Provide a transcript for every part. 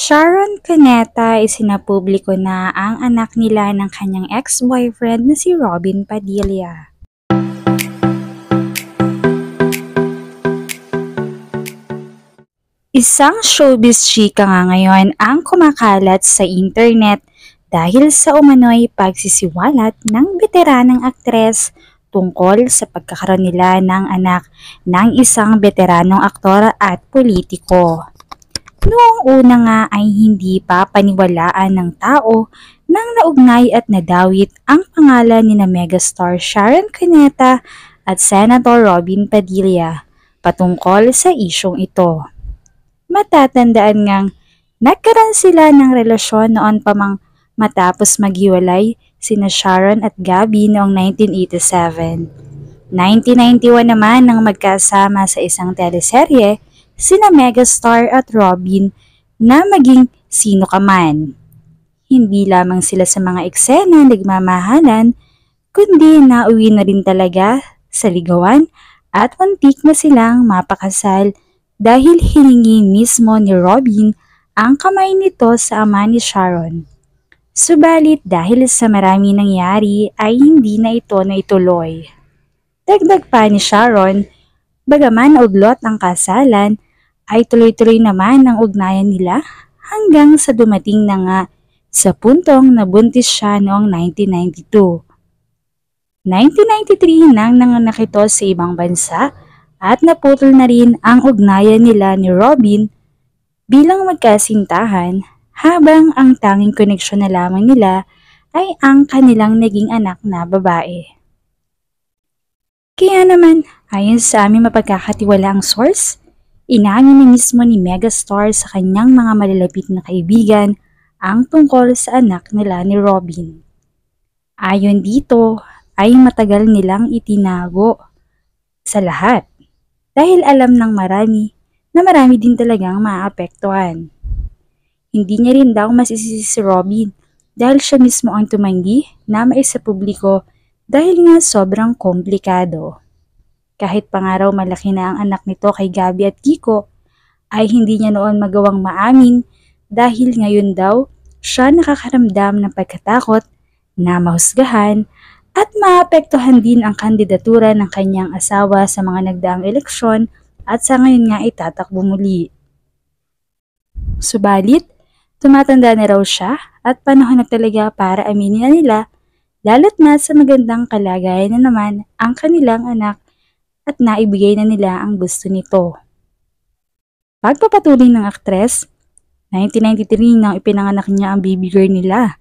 Sharon Cuneta isinapubliko na ang anak nila ng kanyang ex-boyfriend na si Robin Padilla. Isang showbiz chika nga ngayon ang kumakalat sa internet dahil sa umano'y pagsisiwalat ng veteranang aktres tungkol sa pagkakaroon nila ng anak ng isang veteranong aktor at politiko. Noong una nga ay hindi pa paniwalaan ng tao nang naugnay at nadawit ang pangalan ni na megastar Sharon Cuneta at Senator Robin Padilla patungkol sa isyong ito. Matatandaan ngang nagkaroon sila ng relasyon noon pa mang matapos maghiwalay sina Sharon at Gabby noong 1987. 1991 naman nang magkasama sa isang teleserye sina megastar at Robin na maging sino ka man. Hindi lamang sila sa mga eksena nagmamahalan, kundi nauwi na rin talaga sa ligawan at muntik na silang mapakasal dahil hiningi mismo ni Robin ang kamay nito sa ama ni Sharon. Subalit dahil sa marami nangyari ay hindi na ito naituloy. Dagdag pa ni Sharon, bagaman uglot ang kasalan, ay tuloy-tuloy naman ang ugnayan nila hanggang sa dumating na nga sa puntong nabuntis siya noong 1992. 1993 nang nanganak ito sa ibang bansa at naputol na rin ang ugnayan nila ni Robin bilang magkasintahan habang ang tanging koneksyon na lamang nila ay ang kanilang naging anak na babae. Kaya naman, ayon sa aming mapagkakatiwalaang source, inamin ni mismo ni megastar sa kanyang mga malalapit na kaibigan ang tungkol sa anak nila ni Robin. Ayon dito ay matagal nilang itinago sa lahat dahil alam ng marami na marami din talagang maaapektuhan. Hindi niya rin daw masisisi si Robin dahil siya mismo ang tumanggi na maisapubliko dahil nga sobrang komplikado. Kahit pa nga raw malaki na ang anak nito kay Gabby at Kiko, ay hindi niya noon magawang maamin dahil ngayon daw siya nakakaramdam ng pagkatakot na mahusgahan at maapektuhan din ang kandidatura ng kanyang asawa sa mga nagdaang eleksyon at sa ngayon nga itatakbo muli. Subalit, tumatanda na raw siya at panahon na talaga para aminin na nila lalo't na sa magandang kalagayan na naman ang kanilang anak at naibigay na nila ang gusto nito. Pagpapatuloy ng aktres, 1993 nang ipinanganak niya ang baby girl nila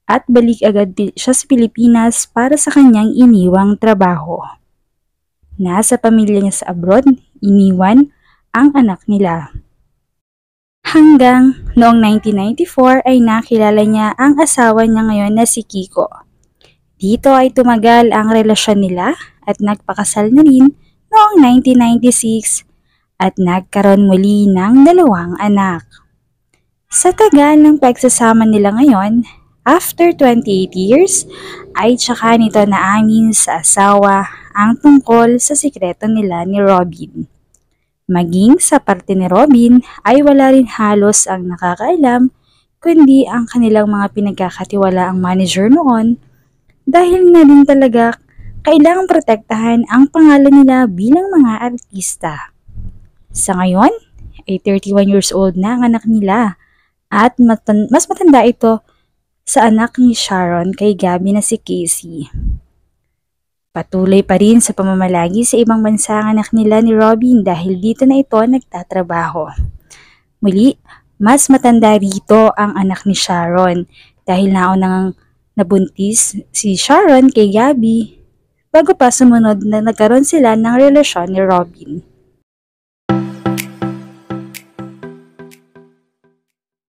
at balik agad siya sa Pilipinas para sa kanyang iniwang trabaho. Nasa pamilya niya sa abroad, iniwan ang anak nila. Hanggang noong 1994 ay nakilala niya ang asawa niya ngayon na si Kiko. Dito ay tumagal ang relasyon nila at nagpakasal na rin noong 1996 at nagkaroon muli ng 2 anak. Sa tagal ng pagsasama nila ngayon, after 28 years, ay tsaka nito naamin sa asawa ang tungkol sa sikreto nila ni Robin. Maging sa parte ni Robin ay wala rin halos ang nakakaalam kundi ang kanilang mga pinagkakatiwalaang manager noon dahil nga din talaga kailangang protektahan ang pangalan nila bilang mga artista. Sa ngayon, ay 31 years old na ang anak nila at mas matanda ito sa anak ni Sharon kay Gabby na si Casey. Patuloy pa rin sa pamamalagi sa ibang bansa ang anak nila ni Robin dahil dito na ito nagtatrabaho. Muli, mas matanda rito ang anak ni Sharon dahil naunang nabuntis si Sharon kay Gabby bago pa sumunod na nagkaroon sila ng relasyon ni Robin.